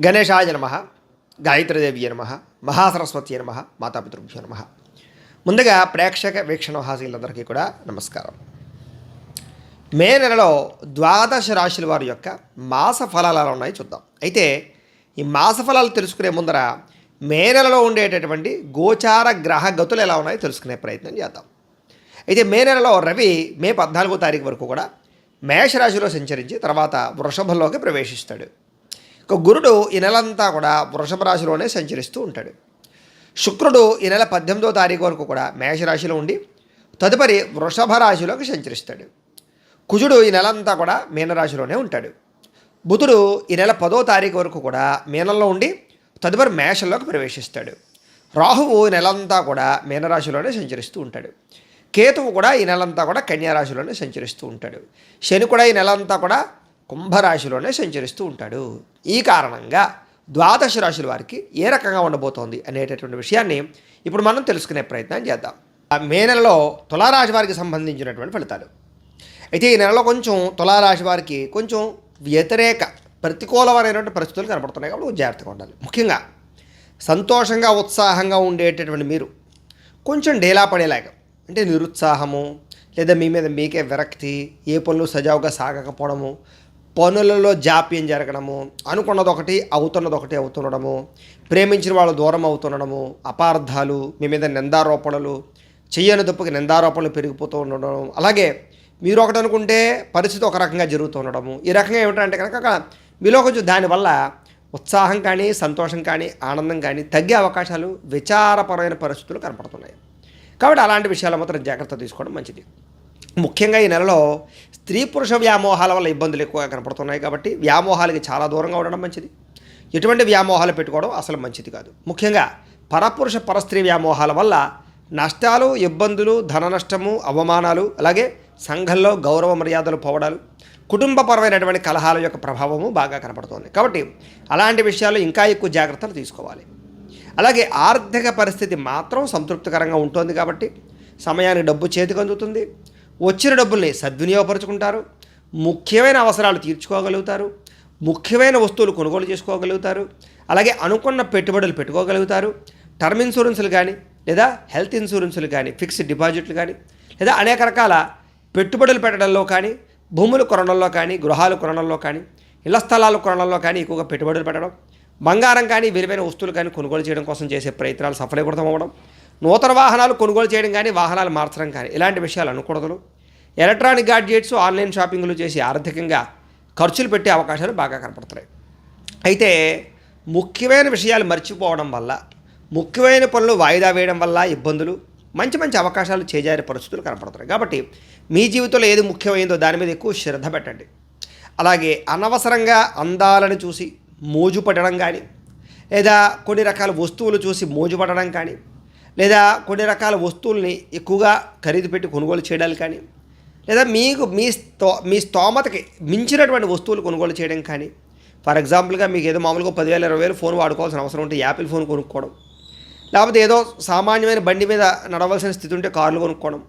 గణేశాయ నమ, గాయత్రీదేవి నమ, మహాసరస్వతి నమ, మాతాపితృభ్యో నమ. ముందుగా ప్రేక్షక వీక్షణ హాసీలందరికీ కూడా నమస్కారం. మే నెలలో ద్వాదశ రాశుల వారి యొక్క మాస ఫలాలు ఎలా ఉన్నాయో చూద్దాం. అయితే ఈ మాస ఫలాలు తెలుసుకునే ముందర మే నెలలో ఉండేటటువంటి గోచార గ్రహ గతులు ఎలా ఉన్నాయో తెలుసుకునే ప్రయత్నం చేద్దాం. అయితే మే నెలలో రవి మే 14వ తారీఖు వరకు కూడా మేషరాశిలో సంచరించి తర్వాత వృషభంలోకి ప్రవేశిస్తాడు. ఇక గురుడు ఈ నెలంతా కూడా వృషభ రాశిలోనే సంచరిస్తూ ఉంటాడు. శుక్రుడు ఈ నెల 18వ తారీఖు వరకు కూడా మేషరాశిలో ఉండి తదుపరి వృషభ రాశిలోకి సంచరిస్తాడు. కుజుడు ఈ నెలంతా కూడా మీనరాశిలోనే ఉంటాడు. బుధుడు ఈ నెల 10వ తారీఖు వరకు కూడా మీనంలో ఉండి తదుపరి మేషంలోకి ప్రవేశిస్తాడు. రాహువు ఈ నెలంతా కూడా మీనరాశిలోనే సంచరిస్తూ ఉంటాడు. కేతువు కూడా ఈ నెలంతా కూడా కన్యారాశిలోనే సంచరిస్తూ ఉంటాడు. శని కూడా ఈ నెలంతా కూడా కుంభరాశిలోనే సంచరిస్తూ ఉంటాడు. ఈ కారణంగా ద్వాదశ రాశుల వారికి ఏ రకంగా ఉండబోతోంది అనేటటువంటి విషయాన్ని ఇప్పుడు మనం తెలుసుకునే ప్రయత్నం చేద్దాం. మే నెలలో తులారాశి వారికి సంబంధించినటువంటి ఫలితాలు. అయితే ఈ నెలలో కొంచెం తులారాశి వారికి కొంచెం వ్యతిరేక ప్రతికూలమైనటువంటి పరిస్థితులు కనపడుతున్నాయి కాబట్టి జాగ్రత్తగా ఉండాలి. ముఖ్యంగా సంతోషంగా ఉత్సాహంగా ఉండేటటువంటి మీరు కొంచెం డేలా పడేలాగా, అంటే నిరుత్సాహము లేదా మీ మీద మీకే విరక్తి, ఏ పనులు సజావుగా సాగకపోవడము, పనులలో జాప్యం జరగడము, అనుకున్నది ఒకటి అవుతున్నది ఒకటి అవుతుండడము, ప్రేమించిన వాళ్ళు దూరం అవుతుండడము, అపార్థాలు, మీ మీద నిందారోపణలు, చెయ్యని తప్పుకి నిందారోపణలు పెరిగిపోతూ ఉండడం, అలాగే మీరు ఒకటి అనుకుంటే పరిస్థితి ఒక రకంగా జరుగుతూ ఉండడము. ఈ రకంగా ఏమిటంటే కనుక మీలో కొంచెం దానివల్ల ఉత్సాహం కానీ సంతోషం కానీ ఆనందం కానీ తగ్గే అవకాశాలు, విచారపరమైన పరిస్థితులు కనపడుతున్నాయి. కాబట్టి అలాంటి విషయాలు మాత్రం జాగ్రత్త తీసుకోవడం మంచిది. ముఖ్యంగా ఈ నెలలో స్త్రీ పురుష వ్యామోహాల వల్ల ఇబ్బందులు ఎక్కువగా కనపడుతున్నాయి కాబట్టి వ్యామోహాలకి చాలా దూరంగా ఉండడం మంచిది. ఎటువంటి వ్యామోహాలు పెట్టుకోవడం అసలు మంచిది కాదు. ముఖ్యంగా పరపురుష పరస్త్రీ వ్యామోహాల వల్ల నష్టాలు, ఇబ్బందులు, ధన నష్టము, అవమానాలు, అలాగే సంఘంలో గౌరవ మర్యాదలు పోవడాలు, కుటుంబపరమైనటువంటి కలహాల యొక్క ప్రభావము బాగా కనపడుతోంది. కాబట్టి అలాంటి విషయాలు ఇంకా ఎక్కువ జాగ్రత్తలు తీసుకోవాలి. అలాగే ఆర్థిక పరిస్థితి మాత్రం సంతృప్తికరంగా ఉంటుంది కాబట్టి సమయానికి డబ్బు చేతికి అందుతుంది. వచ్చిన డబ్బుల్ని సద్వినియోగపరుచుకుంటారు. ముఖ్యమైన అవసరాలు తీర్చుకోగలుగుతారు. ముఖ్యమైన వస్తువులు కొనుగోలు చేసుకోగలుగుతారు. అలాగే అనుకున్న పెట్టుబడులు పెట్టుకోగలుగుతారు. టర్మ్ ఇన్సూరెన్సులు కానీ లేదా హెల్త్ ఇన్సూరెన్సులు కానీ, ఫిక్స్డ్ డిపాజిట్లు కానీ, లేదా అనేక రకాల పెట్టుబడులు పెట్టడంలో కానీ, భూములు కొనడంలో కానీ, గృహాలు కొనడంలో కానీ, ఇళ్ల స్థలాలు కొనడంలో కానీ ఎక్కువగా పెట్టుబడులు పెట్టడం, బంగారం కానీ విలువైన వస్తువులు కానీ కొనుగోలు చేయడం కోసం చేసే ప్రయత్నాలు సఫలీకృతం అవ్వడం, నూతన వాహనాలు కొనుగోలు చేయడం కానీ, వాహనాలు మార్చడం కానీ ఇలాంటి విషయాలు అనకూడదు. ఎలక్ట్రానిక్ గాడ్జెట్స్, ఆన్లైన్ షాపింగ్లు చేసి ఆర్థికంగా ఖర్చులు పెట్టే అవకాశాలు బాగా కనపడుతున్నాయి. అయితే ముఖ్యమైన విషయాలు మర్చిపోవడం వల్ల, ముఖ్యమైన పనులు వాయిదా వేయడం వల్ల ఇబ్బందులు, మంచి మంచి అవకాశాలు చేజారే పరిస్థితులు కనపడుతున్నాయి. కాబట్టి మీ జీవితంలో ఏది ముఖ్యమైందో దాని మీద ఎక్కువ శ్రద్ధ పెట్టండి. అలాగే అనవసరంగా అందాలను చూసి మోజు పడడం కానీ, లేదా కొన్ని రకాల వస్తువులు చూసి మోజు పడడం కానీ, లేదా కొన్ని రకాల వస్తువుల్ని ఎక్కువగా ఖరీదు పెట్టి కొనుగోలు చేయడాలు కానీ, లేదా మీకు మీ స్తోమతకి మించినటువంటి వస్తువులు కొనుగోలు చేయడం కానీ, ఫర్ ఎగ్జాంపుల్గా మీకు ఏదో మామూలుగా 10,000 20,000 ఫోన్ వాడుకోవాల్సిన అవసరం ఉంటే యాపిల్ ఫోన్ కొనుక్కోవడం, లేకపోతే ఏదో సామాన్యమైన బండి మీద నడవలసిన స్థితి ఉంటే కార్లు కొనుక్కోవడం,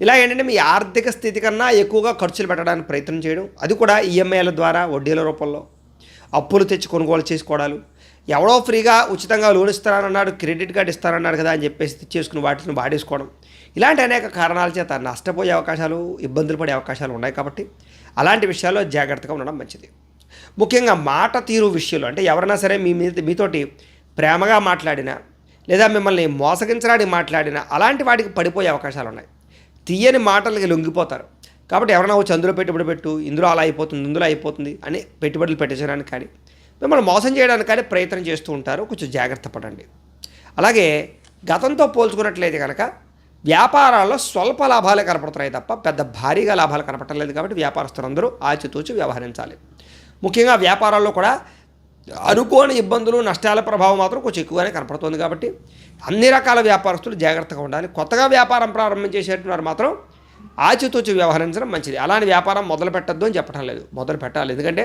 ఇలా ఏంటంటే మీ ఆర్థిక స్థితి కన్నా ఎక్కువగా ఖర్చులు పెట్టడానికి ప్రయత్నం చేయడం, అది కూడా ఈఎంఐల ద్వారా వడ్డీల రూపంలో అప్పులు తెచ్చి కొనుగోలు చేసుకోవడాలు, ఎవడో ఫ్రీగా ఉచితంగా లోన్ ఇస్తానన్నాడు, క్రెడిట్ కార్డు ఇస్తానన్నాడు కదా అని చెప్పేసి చేసుకుని వాటిని వాడేసుకోవడం, ఇలాంటి అనేక కారణాల చేత నష్టపోయే అవకాశాలు, ఇబ్బందులు పడే అవకాశాలు ఉన్నాయి. కాబట్టి అలాంటి విషయాల్లో జాగ్రత్తగా ఉండడం మంచిది. ముఖ్యంగా మాట తీరు విషయంలో, అంటే ఎవరైనా సరే మీతోటి ప్రేమగా మాట్లాడినా లేదా మిమ్మల్ని మోసగించడానికి మాట్లాడినా అలాంటి వాటికి పడిపోయే అవకాశాలు ఉన్నాయి. తీయని మాటలకి లొంగిపోతారు. కాబట్టి ఎవరైనా వచ్చి అందులో పెట్టుబడి పెట్టు, ఇందులో అలా అయిపోతుంది, ఇందులో అయిపోతుంది అని పెట్టుబడులు పెట్టించడానికి కానీ, మిమ్మల్ని మోసం చేయడానికి కానీ ప్రయత్నం చేస్తూ ఉంటారు. కొంచెం జాగ్రత్త పడండి. అలాగే గతంతో పోల్చుకున్నట్లయితే కనుక వ్యాపారాల్లో స్వల్ప లాభాలే కనపడుతున్నాయి తప్ప పెద్ద భారీగా లాభాలు కనపడటం లేదు. కాబట్టి వ్యాపారస్తులందరూ ఆచితూచి వ్యవహరించాలి. ముఖ్యంగా వ్యాపారాల్లో కూడా అనుకోని ఇబ్బందులు, నష్టాల ప్రభావం మాత్రం కొంచెం ఎక్కువగానే కనపడుతుంది. కాబట్టి అన్ని రకాల వ్యాపారస్తులు జాగ్రత్తగా ఉండాలి. కొత్తగా వ్యాపారం ప్రారంభించేసేటువంటి వారు మాత్రం ఆచితూచి వ్యవహరించడం మంచిది. అలాంటి వ్యాపారం మొదలు పెట్టద్దు అని చెప్పడం లేదు, మొదలు పెట్టాలి. ఎందుకంటే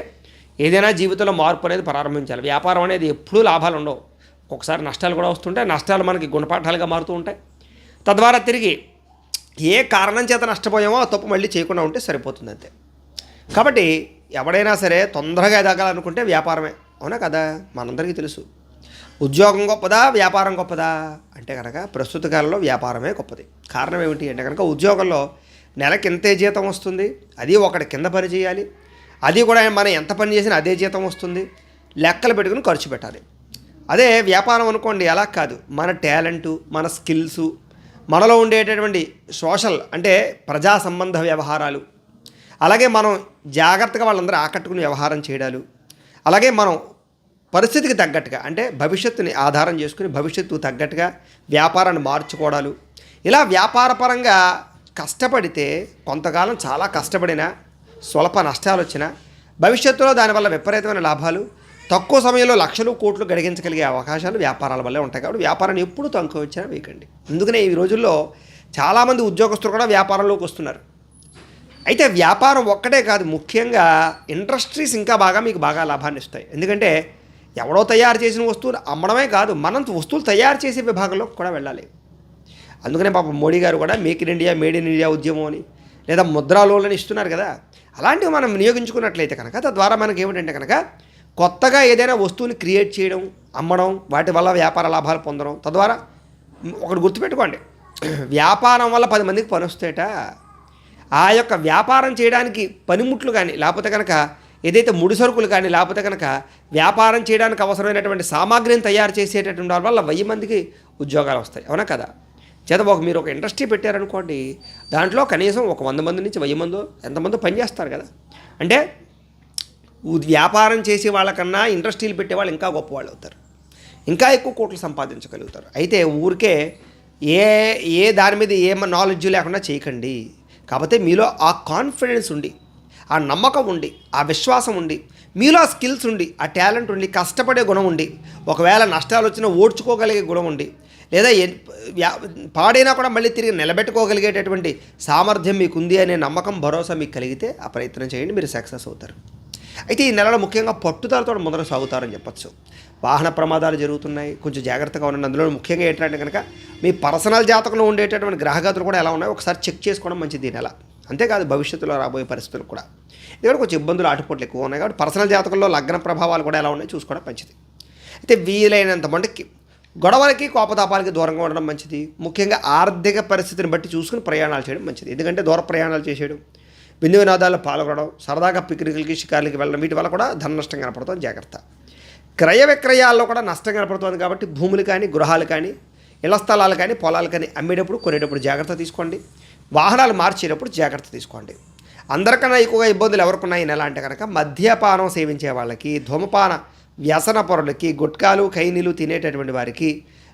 ఏదైనా జీవితంలో మార్పు అనేది ప్రారంభించాలి. వ్యాపారం అనేది ఎప్పుడూ లాభాలు ఉండవు, ఒక్కొక్కసారి నష్టాలు కూడా వస్తుంటాయి. నష్టాలు మనకి గుణపాఠాలుగా మారుతూ ఉంటాయి. తద్వారా తిరిగి ఏ కారణం చేత నష్టపోయామో ఆ తప్పు మళ్ళీ చేయకుండా ఉంటే సరిపోతుంది అంతే. కాబట్టి ఎవడైనా సరే తొందరగా ఎదగాలనుకుంటే వ్యాపారమే. అవునా కదా? మనందరికీ తెలుసు. ఉద్యోగం గొప్పదా, వ్యాపారం గొప్పదా అంటే కనుక ప్రస్తుత కాలంలో వ్యాపారమే గొప్పది. కారణం ఏమిటి అంటే కనుక ఉద్యోగంలో నెలకి ఎంతే జీతం వస్తుంది, అది ఒకటి కింద పని చేయాలి, అది కూడా మనం ఎంత పని చేసినా అదే జీతం వస్తుంది, లెక్కలు పెట్టుకుని ఖర్చు పెట్టాలి. అదే వ్యాపారం అనుకోండి అలా కాదు, మన టాలెంటు, మన స్కిల్సు, మనలో ఉండేటటువంటి సోషల్ అంటే ప్రజా సంబంధ వ్యవహారాలు, అలాగే మనం జాగ్రత్తగా వాళ్ళందరూ ఆకట్టుకుని వ్యవహారం చేయడాలు, అలాగే మనం పరిస్థితికి తగ్గట్టుగా అంటే భవిష్యత్తుని ఆధారం చేసుకుని భవిష్యత్తుకు తగ్గట్టుగా వ్యాపారాన్ని మార్చుకోవడాలు, ఇలా వ్యాపారపరంగా కష్టపడితే కొంతకాలం చాలా కష్టపడినా స్వల్ప నష్టాలు వచ్చినా భవిష్యత్తులో దానివల్ల విపరీతమైన లాభాలు, తక్కువ సమయంలో లక్షలు కోట్లు గడిగించగలిగే అవకాశాలు వ్యాపారాల వల్లే ఉంటాయి. కాబట్టి వ్యాపారాన్ని ఎప్పుడు తక్కువ వచ్చినా వేయకండి. అందుకనే ఈ రోజుల్లో చాలామంది ఉద్యోగస్తులు కూడా వ్యాపారంలోకి వస్తున్నారు. అయితే వ్యాపారం ఒక్కటే కాదు, ముఖ్యంగా ఇండస్ట్రీస్ ఇంకా మీకు బాగా లాభాన్ని ఇస్తాయి. ఎందుకంటే ఎవడో తయారు చేసిన వస్తువులు అమ్మడమే కాదు, మనం వస్తువులు తయారు చేసే విభాగంలో కూడా వెళ్ళాలి. అందుకనే పాపం మోడీ గారు కూడా make in India, made in India ఉద్యమం అని లేదా ముద్రా లోన్లని ఇస్తున్నారు కదా. అలాంటివి మనం వినియోగించుకున్నట్లయితే కనుక తద్వారా మనకి ఏమిటంటే కనుక కొత్తగా ఏదైనా వస్తువుని క్రియేట్ చేయడం, అమ్మడం, వాటి వల్ల వ్యాపార లాభాలు పొందడం, తద్వారా ఒకటి గుర్తుపెట్టుకోండి, వ్యాపారం వల్ల 10 మందికి పని వస్తేట ఆ యొక్క వ్యాపారం చేయడానికి పనిముట్లు కానీ లేకపోతే కనుక ఏదైతే ముడి సరుకులు కానీ లేకపోతే కనుక వ్యాపారం చేయడానికి అవసరమైనటువంటి సామాగ్రిని తయారు చేసేటటువంటి వల్ల 1000 మందికి ఉద్యోగాలు వస్తాయి. అవునా కదా? చేత మీరు ఒక ఇండస్ట్రీ పెట్టారనుకోండి, దాంట్లో కనీసం ఒక 100 మంది నుంచి 1000 మందో ఎంతమందో పనిచేస్తారు కదా. అంటే వ్యాపారం చేసే వాళ్ళకన్నా ఇండస్ట్రీలు పెట్టేవాళ్ళు ఇంకా గొప్పవాళ్ళు అవుతారు, ఇంకా ఎక్కువ కోట్లు సంపాదించగలుగుతారు. అయితే ఊరికే ఏ దాని మీద ఏ నాలెడ్జ్ లేకుండా చేయకండి. కాకపోతే మీలో ఆ కాన్ఫిడెన్స్ ఉండి, ఆ నమ్మకం ఉండి, ఆ విశ్వాసం ఉండి, మీలో ఆ స్కిల్స్ ఉండి, ఆ టాలెంట్ ఉండి, కష్టపడే గుణం ఉండి, ఒకవేళ నష్టాలు వచ్చినా ఓడ్చుకోగలిగే గుణం ఉండి, లేదా పాడైనా కూడా మళ్ళీ తిరిగి నిలబెట్టుకోగలిగేటటువంటి సామర్థ్యం మీకు ఉంది అనే నమ్మకం, భరోసా మీకు కలిగితే ఆ ప్రయత్నం చేయండి, మీరు సక్సెస్ అవుతారు. అయితే ఈ నెలలో ముఖ్యంగా పట్టుదలతో ముందర సాగుతారని చెప్పచ్చు. వాహన ప్రమాదాలు జరుగుతున్నాయి, కొంచెం జాగ్రత్తగా ఉండండి. అందులో ముఖ్యంగా ఏంటంటే కనుక మీ పర్సనల్ జాతకంలో ఉండేటటువంటి గ్రహగతులు కూడా ఎలా ఉన్నాయో ఒకసారి చెక్ చేసుకోవడం మంచిది ఈ నెల. అంతేకాదు భవిష్యత్తులో రాబోయే పరిస్థితులు కూడా ఇక్కడ కొంచెం ఇబ్బందులు, ఆటుపోట్లు ఎక్కువ ఉన్నాయి. కాబట్టి పర్సనల్ జాతకంలో లగ్న ప్రభావాలు కూడా ఎలా ఉన్నాయో చూసుకోవడం మంచిది. అయితే వీలైనంత మటుకి గొడవలకి, కోపతాపాలకి దూరంగా ఉండడం మంచిది. ముఖ్యంగా ఆర్థిక పరిస్థితిని బట్టి చూసుకుని ప్రయాణాలు చేయడం మంచిది. ఎందుకంటే దూర ప్రయాణాలు చేసేయడం, విందు వినోదాల్లో పాల్గొనడం, సరదాగా పిక్నిక్లకి, షికార్లకి వెళ్ళడం, వీటి వల్ల కూడా ధన నష్టం కనపడుతుంది, జాగ్రత్త. క్రయ విక్రయాల్లో కూడా నష్టం కనపడుతుంది. కాబట్టి భూములు కానీ, గృహాలు కానీ, ఇళ్ల స్థలాలు కానీ, పొలాలు కానీ అమ్మేటప్పుడు, కొనేటప్పుడు జాగ్రత్త తీసుకోండి. వాహనాలు మార్చేటప్పుడు జాగ్రత్త తీసుకోండి. అందరికన్నా ఎక్కువగా ఇబ్బందులు ఎవరికున్నాయి ఈ నెల అంటే కనుక మద్యపానం సేవించే వాళ్ళకి, ధూమపాన వ్యసన పొరలకి, గుట్కాలు, ఖైనీలు తినేటటువంటి వారికి,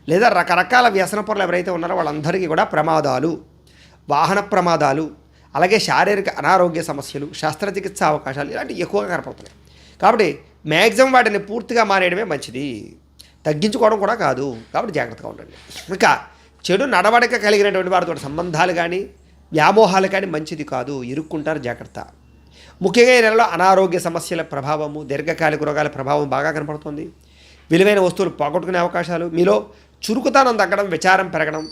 లేదా రకరకాల వ్యసన పొరలు ఎవరైతే ఉన్నారో వాళ్ళందరికీ కూడా ప్రమాదాలు, వాహన ప్రమాదాలు, అలాగే శారీరక అనారోగ్య సమస్యలు, శస్త్రచికిత్స అవకాశాలు ఇలాంటివి ఎక్కువగా కనపడుతున్నాయి. కాబట్టి మ్యాక్సిమం వాటిని పూర్తిగా మానేయడమే మంచిది, తగ్గించుకోవడం కూడా కాదు. కాబట్టి జాగ్రత్తగా ఉండండి. ఇంకా చెడు నడవడిక కలిగినటువంటి వారితో సంబంధాలు కానీ, వ్యామోహాలు కానీ మంచిది కాదు, ఇరుక్కుంటారు, జాగ్రత్త. ముఖ్యంగా ఈ నెలలో అనారోగ్య సమస్యల ప్రభావము, దీర్ఘకాలిక రోగాల ప్రభావం బాగా కనపడుతుంది. విలువైన వస్తువులు పోగొట్టుకునే అవకాశాలు, మీలో చురుకుతనం తగ్గడం, విచారం పెరగడం,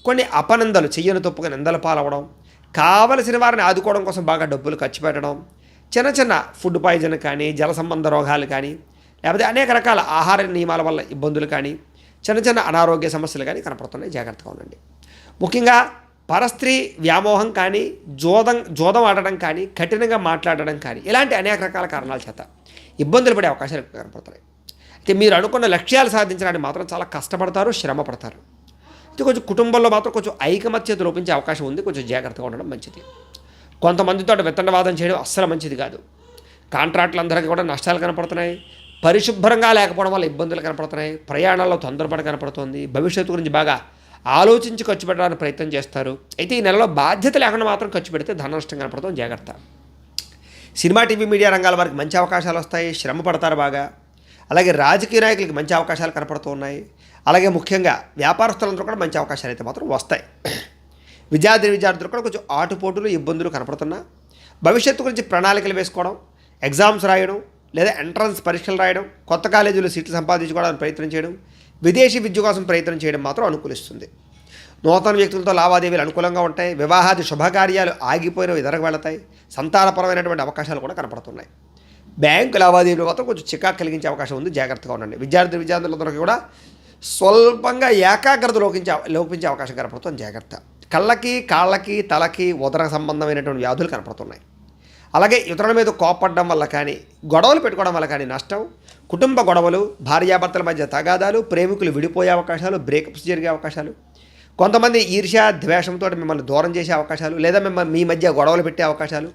కొన్ని అపనందలు, చెయ్యని తప్పుగా నిందల పాలవడం, కావలసిన వారిని ఆదుకోవడం కోసం బాగా డబ్బులు ఖర్చు పెట్టడం, చిన్న చిన్న ఫుడ్ పాయిజన్ కానీ, జల సంబంధ రోగాలు కానీ, లేకపోతే అనేక రకాల ఆహార నియమాల వల్ల ఇబ్బందులు కానీ, చిన్న చిన్న అనారోగ్య సమస్యలు కానీ కనపడుతున్నాయి, జాగ్రత్తగా ఉండండి. ముఖ్యంగా పరస్త్రీ వ్యామోహం కానీ, జోదం ఆడడం కానీ, కఠినంగా మాట్లాడడం కానీ, ఇలాంటి అనేక రకాల కారణాల చేత ఇబ్బందులు పడే అవకాశాలు ఎక్కువ కనపడుతున్నాయి. అయితే మీరు అనుకున్న లక్ష్యాలు సాధించడానికి మాత్రం చాలా కష్టపడతారు, శ్రమ పడతారు. అయితే కొంచెం కుటుంబంలో మాత్రం కొంచెం ఐకమత్యత లోపించే అవకాశం ఉంది, కొంచెం జాగ్రత్తగా ఉండడం మంచిది. కొంతమందితో వితండవాదం చేయడం అస్సలు మంచిది కాదు. కాంట్రాక్టులందరికీ కూడా నష్టాలు కనపడుతున్నాయి, పరిశుభ్రంగా లేకపోవడం వల్ల ఇబ్బందులు కనపడుతున్నాయి, ప్రయాణాల్లో తొందరపడి కనపడుతుంది, భవిష్యత్తు గురించి బాగా ఆలోచించి ఖర్చు పెట్టడానికి ప్రయత్నం చేస్తారు. అయితే ఈ నెలలో బాధ్యత లేకుండా మాత్రం ఖర్చు పెడితే ధన నష్టం కనపడుతుంది, జాగ్రత్త. సినిమా, టీవీ, మీడియా రంగాల వారికి మంచి అవకాశాలు వస్తాయి, శ్రమ పడతారు బాగా. అలాగే రాజకీయ నాయకులకి మంచి అవకాశాలు కనపడుతూ ఉన్నాయి. అలాగే ముఖ్యంగా వ్యాపారస్తులందరూ కూడా మంచి అవకాశాలు అయితే మాత్రం వస్తాయి. విద్యార్థులు కూడా కొంచెం ఆటుపోటులు, ఇబ్బందులు కనపడుతున్నా భవిష్యత్తు గురించి ప్రణాళికలు వేసుకోవడం, ఎగ్జామ్స్ రాయడం, లేదా ఎంట్రన్స్ పరీక్షలు రాయడం, కొత్త కాలేజీలో సీట్లు సంపాదించుకోవడానికి ప్రయత్నం చేయడం, విదేశీ విద్య కోసం ప్రయత్నం చేయడం మాత్రం అనుకూలిస్తుంది. నూతన వ్యక్తులతో లావాదేవీలు అనుకూలంగా ఉంటాయి. వివాహాది శుభకార్యాలు ఆగిపోయినవి ఎదరకు వెళతాయి. సంతానపరమైనటువంటి అవకాశాలు కూడా కనపడుతున్నాయి. బ్యాంకు లావాదేవీలు మాత్రం కొంచెం చికాకు కలిగించే అవకాశం ఉంది, జాగ్రత్తగా ఉండండి. విద్యార్థులందరికీ కూడా స్వల్పంగా ఏకాగ్రత లోపించే అవకాశం కనపడుతుంది, జాగ్రత్త. కళ్ళకి, కాళ్ళకి, తలకి, ఉదర సంబంధమైనటువంటి వ్యాధులు కనపడుతున్నాయి. అలాగే ఇతరుల మీద కోపడడం వల్ల కానీ, గొడవలు పెట్టుకోవడం వల్ల కానీ నష్టం, కుటుంబ గొడవలు, భార్యాభర్తల మధ్య తగాదాలు, ప్రేమికులు విడిపోయే అవకాశాలు, బ్రేకప్స్ జరిగే అవకాశాలు, కొంతమంది ఈర్ష్య ద్వేషంతో మిమ్మల్ని దూరం చేసే అవకాశాలు, లేదా మీ మధ్య గొడవలు పెట్టే అవకాశాలు,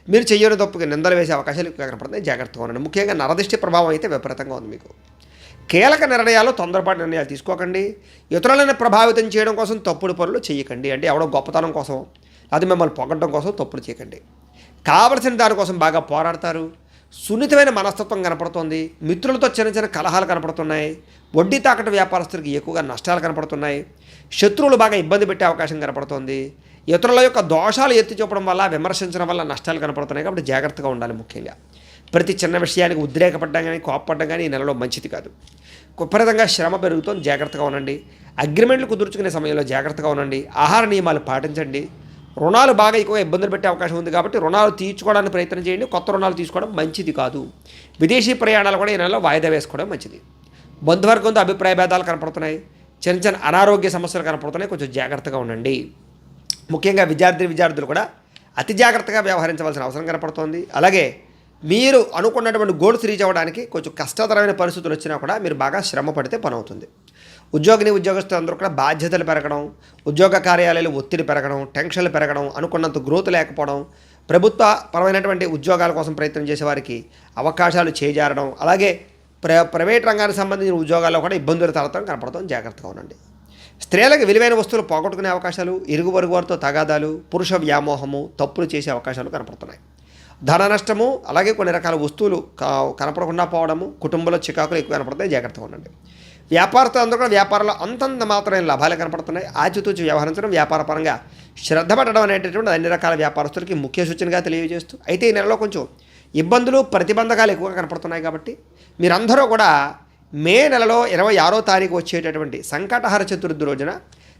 మీరు చెయ్యని తప్పుకి నిందలు వేసే అవకాశాలు ఎక్కువ కనపడుతున్నాయి, జాగ్రత్తగా ఉండండి. ముఖ్యంగా నరదిష్టి ప్రభావం అయితే విపరీతంగా ఉంది మీకు. కీలక నిర్ణయాలు, తొందరపాటు నిర్ణయాలు తీసుకోకండి. ఇతరులను ప్రభావితం చేయడం కోసం తప్పుడు పనులు చేయకండి. అంటే ఎవడో గొప్పతనం కోసం, అది మిమ్మల్ని పొగడడం కోసం తప్పులు చేయకండి. కావలసిన దానికోసం బాగా పోరాడతారు. సున్నితమైన మనస్తత్వం కనపడుతుంది. మిత్రులతో చిన్న చిన్న కలహాలు కనపడుతున్నాయి. వడ్డీ తాకట్టు వ్యాపారస్తులకి ఎక్కువగా నష్టాలు కనపడుతున్నాయి. శత్రువులు బాగా ఇబ్బంది పెట్టే అవకాశం కనపడుతుంది. ఇతరుల యొక్క దోషాలు ఎత్తి చూపడం వల్ల, విమర్శించడం వల్ల నష్టాలు కనపడుతున్నాయి. కాబట్టి జాగ్రత్తగా ఉండాలి. ముఖ్యంగా ప్రతి చిన్న విషయానికి ఉద్రేకపడ్డం కానీ, కోపపడ్డం కానీ ఈ నెలలో మంచిది కాదు. విపరీతంగా శ్రమ పెరుగుతుంది, జాగ్రత్తగా ఉండండి. అగ్రిమెంట్లు కుదుర్చుకునే సమయంలో జాగ్రత్తగా ఉండండి. ఆహార నియమాలు పాటించండి. రుణాలు బాగా ఎక్కువ ఇబ్బందులు పెట్టే అవకాశం ఉంది కాబట్టి రుణాలు తీర్చుకోవడానికి ప్రయత్నం చేయండి. కొత్త రుణాలు తీసుకోవడం మంచిది కాదు. విదేశీ ప్రయాణాలు కూడా ఈ నెలలో వాయిదా వేసుకోవడం మంచిది. బంధువర్గంతో అభిప్రాయ భేదాలు కనపడుతున్నాయి. చిన్న చిన్న అనారోగ్య సమస్యలు కనపడుతున్నాయి, కొంచెం జాగ్రత్తగా ఉండండి. ముఖ్యంగా విద్యార్థులు కూడా అతి జాగ్రత్తగా వ్యవహరించవలసిన అవసరం కనపడుతోంది. అలాగే మీరు అనుకున్నటువంటి గోల్స్ రీచ్ అవ్వడానికి కొంచెం కష్టతరమైన పరిస్థితులు వచ్చినా కూడా మీరు బాగా శ్రమ పడితే పని అవుతుంది. ఉద్యోగస్తులు అందరూ కూడా బాధ్యతలు పెరగడం, ఉద్యోగ కార్యాలయాలు ఒత్తిడి పెరగడం, టెన్షన్లు పెరగడం, అనుకున్నంత గ్రోత్ లేకపోవడం, ప్రభుత్వ పరమైనటువంటి ఉద్యోగాల కోసం ప్రయత్నం చేసే వారికి అవకాశాలు చేజారడం, అలాగే ప్రైవేట్ రంగానికి సంబంధించిన ఉద్యోగాల్లో కూడా ఇబ్బందులు తలతం కనపడతాం, జాగ్రత్తగా ఉండండి. స్త్రీలకు విలువైన వస్తువులు పోగొట్టుకునే అవకాశాలు, ఇరుగు పొరుగు వారితో తగాదాలు, పురుష వ్యామోహము, తప్పులు చేసే అవకాశాలు కనపడుతున్నాయి. ధన నష్టము, అలాగే కొన్ని రకాల వస్తువులు కనపడకుండా పోవడము, కుటుంబంలో చికాకులు ఎక్కువ కనపడతాయి, జాగ్రత్తగా ఉండండి. వ్యాపారస్తులు అందరూ కూడా వ్యాపారంలో అంతంత మాత్రమే లాభాలు కనపడుతున్నాయి. ఆచితూచి వ్యవహరించడం, వ్యాపార పరంగా శ్రద్ధ పడడం అనేటటువంటి అన్ని రకాల వ్యాపారస్తులకి ముఖ్య సూచనగా తెలియజేస్తూ, అయితే ఈ నెలలో కొంచెం ఇబ్బందులు, ప్రతిబంధకాలు ఎక్కువగా కనపడుతున్నాయి. కాబట్టి మీరందరూ కూడా మే నెలలో 26వ తారీఖు వచ్చేటటువంటి సంకటహర చతుర్థి రోజున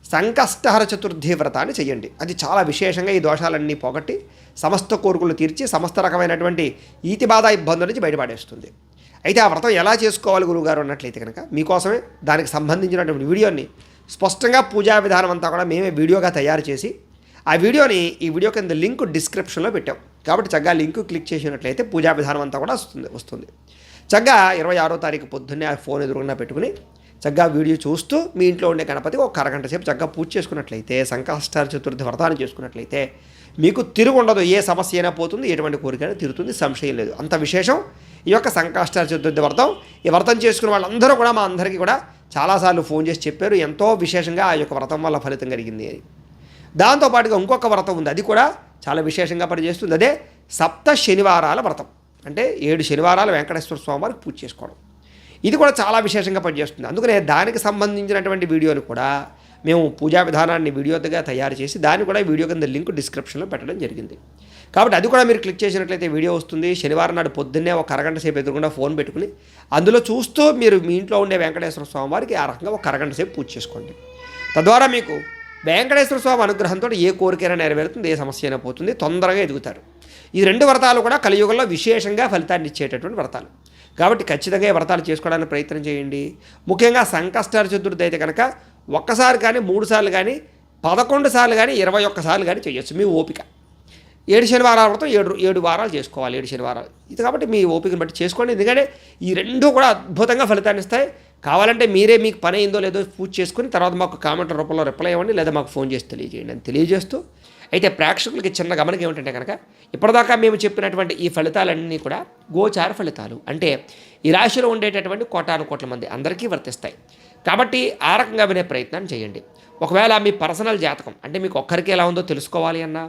సంకష్టహర చతుర్థి వ్రతాన్ని చేయండి. అది చాలా విశేషంగా ఈ దోషాలన్నీ పోగొట్టి సమస్త కోరికలు తీర్చి సమస్త రకమైనటువంటి ఈతి బాధ ఇబ్బందుల నుంచి బయటపడేస్తుంది. అయితే ఆ వ్రతం ఎలా చేసుకోవాలి గురువుగారు అన్నట్లయితే కనుక మీకోసమే దానికి సంబంధించినటువంటి వీడియోని స్పష్టంగా పూజా విధానం అంతా కూడా మేమే వీడియోగా తయారు చేసి ఆ వీడియోని ఈ వీడియో కింద లింక్ డిస్క్రిప్షన్లో పెట్టాం. కాబట్టి చక్కగా లింక్ క్లిక్ చేసినట్లయితే పూజా విధానం అంతా కూడా వస్తుంది. చక్కగా 26వ తారీఖు పొద్దున్నే ఆ ఫోన్ ఎదురుగా పెట్టుకుని చక్కగా వీడియో చూస్తూ మీ ఇంట్లో ఉండే గణపతికి ఒక అరగంట సేపు చక్కగా పూజ చేసుకున్నట్లయితే, సంకష్టహర చతుర్థి వ్రతాన్ని చేసుకున్నట్లయితే మీకు తిరుగు ఉండదు. ఏ సమస్య అయినా పోతుంది, ఎటువంటి కోరికైనా తీరుతుంది, సంశయం లేదు. అంత విశేషం ఈ యొక్క సంకష్టహర చతుర్థి వ్రతం. ఈ వ్రతం చేసుకున్న వాళ్ళందరూ కూడా మా అందరికీ కూడా చాలాసార్లు ఫోన్ చేసి చెప్పారు ఎంతో విశేషంగా ఆ యొక్క వ్రతం వల్ల ఫలితం కలిగింది అని. దాంతోపాటుగా ఇంకొక వ్రతం ఉంది, అది కూడా చాలా విశేషంగా పనిచేస్తుంది. అదే సప్త శనివారాల వ్రతం. అంటే 7 శనివారాలు వెంకటేశ్వర స్వామి వారికి పూజ చేసుకోవడం. ఇది కూడా చాలా విశేషంగా పనిచేస్తుంది. అందుకనే దానికి సంబంధించినటువంటి వీడియోని కూడా మేము పూజా విధానాన్ని వీడియోగా తయారు చేసి దాన్ని కూడా వీడియో కింద లింక్ డిస్క్రిప్షన్లో పెట్టడం జరిగింది. కాబట్టి అది కూడా మీరు క్లిక్ చేసినట్లయితే వీడియో వస్తుంది. శనివారం నాడు పొద్దున్నే ఒక అరగంట సేపు ఎదురుకుండా ఫోన్ పెట్టుకుని అందులో చూస్తూ మీరు మీ ఇంట్లో ఉండే వెంకటేశ్వర స్వామి వారికి ఆ రకంగా ఒక అరగంట సేపు పూజ చేసుకోండి. తద్వారా మీకు వెంకటేశ్వర స్వామి అనుగ్రహంతో ఏ కోరికైనా నెరవేరుతుంది, ఏ సమస్య అయినా పోతుంది, తొందరగా ఎదుగుతారు. ఈ 2 వ్రతాలు కూడా కలియుగంలో విశేషంగా ఫలితాన్ని ఇచ్చేటటువంటి వ్రతాలు. కాబట్టి ఖచ్చితంగా ఈ వ్రతాలు చేసుకోవడానికి ప్రయత్నం చేయండి. ముఖ్యంగా సంకష్టహర చతుర్థి అయితే కనుక ఒక్కసారి కానీ, 3 సార్లు కానీ, 11 సార్లు కానీ, 21 సార్లు కానీ చేయొచ్చు, మీ ఓపిక. 7 శనివారాల వ్రతం 7 వారాలు చేసుకోవాలి, 7 శనివారాలు. ఇది కాబట్టి మీ ఓపికను బట్టి చేసుకోండి. ఎందుకంటే ఈ 2 కూడా అద్భుతంగా ఫలితాన్ని ఇస్తాయి. కావాలంటే మీరే మీకు పని అయిందో లేదో పూజ చేసుకుని తర్వాత మాకు కామెంట్ రూపంలో రిప్లై ఇవ్వండి, లేదా మాకు ఫోన్ చేసి తెలియజేయండి అని తెలియజేస్తూ, అయితే ప్రేక్షకులకి చిన్న గమనిక ఏమిటంటే కనుక ఇప్పటిదాకా మేము చెప్పినటువంటి ఈ ఫలితాలన్నీ కూడా గోచార ఫలితాలు. అంటే ఈ రాశిలో ఉండేటటువంటి కోటాను మంది అందరికీ వర్తిస్తాయి. కాబట్టి ఆ రకంగా వినే ప్రయత్నం చేయండి. ఒకవేళ మీ పర్సనల్ జాతకం అంటే మీకు ఒక్కరికి ఎలా ఉందో తెలుసుకోవాలి అన్నా,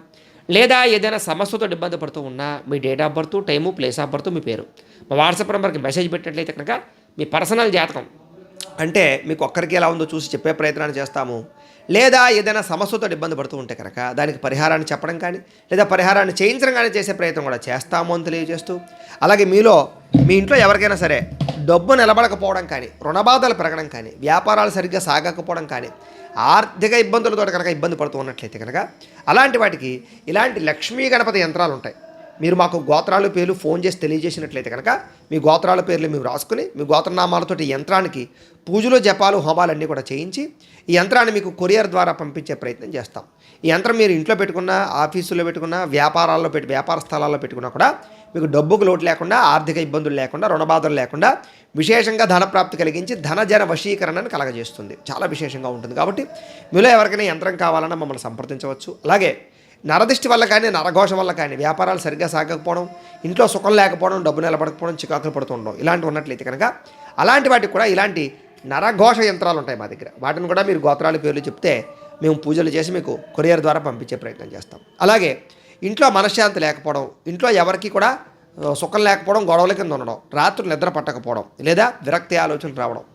లేదా ఏదైనా సమస్యతో ఇబ్బంది పడుతూ ఉన్నా మీ date of birth, time, place of birth, మీ పేరు మా వాట్సాప్ నెంబర్కి మెసేజ్ పెట్టినట్లయితే కనుక మీ పర్సనల్ జాతకం అంటే మీకు ఒక్కరికి ఎలా ఉందో చూసి చెప్పే ప్రయత్నాన్ని చేస్తాము. లేదా ఏదైనా సమస్యతో ఇబ్బంది పడుతూ ఉంటే కనుక దానికి పరిహారాన్ని చెప్పడం కానీ, లేదా పరిహారాన్ని చేయించడం కానీ చేసే ప్రయత్నం కూడా చేస్తాము అని తెలియజేస్తూ, అలాగే మీ ఇంట్లో ఎవరికైనా సరే డబ్బు నిలబడకపోవడం కానీ, రుణబాధలు పెరగడం కానీ, వ్యాపారాలు సరిగ్గా సాగకపోవడం కానీ, ఆర్థిక ఇబ్బందులతో కనుక ఇబ్బంది పడుతూ ఉన్నట్లయితే కనుక అలాంటి వాటికి ఇలాంటి లక్ష్మీ గణపతి యంత్రాలు ఉంటాయి. మీరు మాకు గోత్రాలు పేర్లు ఫోన్ చేసి తెలియజేసినట్లయితే కనుక మీ గోత్రాల పేర్లు మేము రాసుకుని మీ గోత్రనామాలతోటి ఈ యంత్రానికి పూజలు జపాలు హోమాలు అన్నీ కూడా చేయించి ఈ యంత్రాన్ని మీకు కొరియర్ ద్వారా పంపించే ప్రయత్నం చేస్తాం. ఈ యంత్రం మీరు ఇంట్లో పెట్టుకున్నా, ఆఫీసులో పెట్టుకున్నా, వ్యాపార స్థలాల్లో పెట్టుకున్నా కూడా మీకు డబ్బుకు లోటు లేకుండా, ఆర్థిక ఇబ్బందులు లేకుండా, రుణబాధలు లేకుండా విశేషంగా ధనప్రాప్తి కలిగించి ధనజన వశీకరణను కలగజేస్తుంది. చాలా విశేషంగా ఉంటుంది. కాబట్టి మీలో ఎవరికైనా యంత్రం కావాలన్నా మమ్మల్ని సంప్రదించవచ్చు. అలాగే నరదిష్టి వల్ల కానీ, నరఘోష వల్ల కానీ వ్యాపారాలు సరిగ్గా సాగకపోవడం, ఇంట్లో సుఖం లేకపోవడం, డబ్బు నిలబడకపోవడం, చికాకులు పడుతూ ఉండడం ఇలాంటివి ఉన్నట్లయితే కనుక అలాంటి వాటికి కూడా ఇలాంటి నరఘోష యంత్రాలు ఉంటాయి మా దగ్గర. వాటిని కూడా మీరు గోత్రాల పేర్లు చెప్తే మేము పూజలు చేసి మీకు కొరియర్ ద్వారా పంపించే ప్రయత్నం చేస్తాం. అలాగే ఇంట్లో మనశ్శాంతి లేకపోవడం, ఇంట్లో ఎవరికి కూడా సుఖం లేకపోవడం, గొడవల కింద ఉండడం, రాత్రులు నిద్ర పట్టకపోవడం, లేదా విరక్తి ఆలోచనలు రావడం,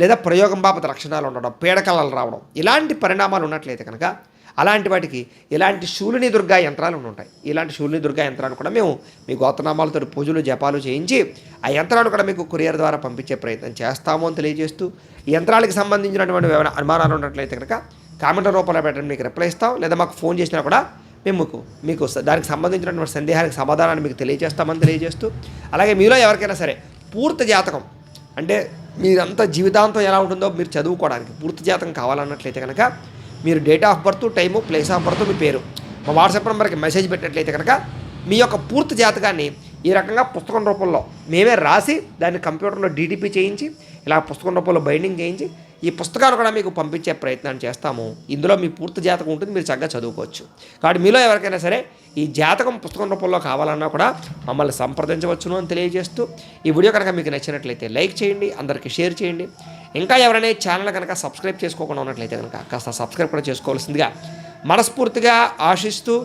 లేదా ప్రయోగం బాపత లక్షణాలు ఉండడం, పీడకలలు రావడం ఇలాంటి పరిణామాలు ఉన్నట్లయితే కనుక అలాంటి వాటికి ఇలాంటి శూలిని దుర్గా యంత్రాలు ఉంటాయి. ఇలాంటి శూలిని దుర్గా యంత్రాలు కూడా మేము మీ గోత్రనామాలతో పూజలు జపాలు చేయించి ఆ యంత్రాలు కూడా మీకు కొరియర్ ద్వారా పంపించే ప్రయత్నం చేస్తాము అని తెలియజేస్తూ, ఈ యంత్రాలకు సంబంధించినటువంటి ఏమైనా అనుమానాలు ఉన్నట్లయితే కనుక కామెంట్ రూపంలో పెట్టండి, మీకు రిప్లై ఇస్తాం. లేదా మాకు ఫోన్ చేసినా కూడా మేము మీకు దానికి సంబంధించినటువంటి సందేహానికి సమాధానాన్ని మీకు తెలియజేస్తామని తెలియజేస్తూ, అలాగే మీలో ఎవరికైనా సరే పూర్తి జాతకం అంటే మీరంతా జీవితాంతం ఎలా ఉంటుందో మీరు చదువుకోవడానికి పూర్తి జాతకం కావాలన్నట్లయితే కనుక మీరు date of birth, time, place of birth, మీ పేరు మా వాట్సాప్ నెంబర్కి మెసేజ్ పెట్టినట్లయితే కనుక మీ యొక్క పూర్తి జాతకాన్ని ఈ రకంగా పుస్తకం రూపంలో మేమే రాసి దాన్ని కంప్యూటర్లో డీటీపీ చేయించి ఇలా పుస్తకం రూపంలో బైండింగ్ చేయించి ఈ పుస్తకాలు కూడా మీకు పంపించే ప్రయత్నాన్ని చేస్తాము. ఇందులో మీ పూర్తి జాతకం ఉంటుంది, మీరు చక్కగా చదువుకోవచ్చు. కాబట్టి మీలో ఎవరికైనా సరే ఈ జాతకం పుస్తకం రూపంలో కావాలన్నా కూడా మమ్మల్ని సంప్రదించవచ్చును అని తెలియజేస్తూ, ఈ వీడియో కనుక మీకు నచ్చినట్లయితే లైక్ చేయండి, అందరికీ షేర్ చేయండి. ఇంకా ఎవరైనా ఛానల్ కనుక సబ్స్క్రైబ్ చేసుకోకుండా ఉన్నట్లయితే కనుక కాస్త సబ్స్క్రైబ్ కూడా చేసుకోవాల్సిందిగా మనస్ఫూర్తిగా ఆశిస్తూ,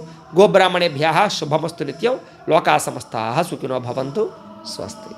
గోబ్రాహ్మణేభ్యః శుభమస్తు నిత్యం, లోకా సమస్తాః సుఖినో భవంతు. స్వస్తి.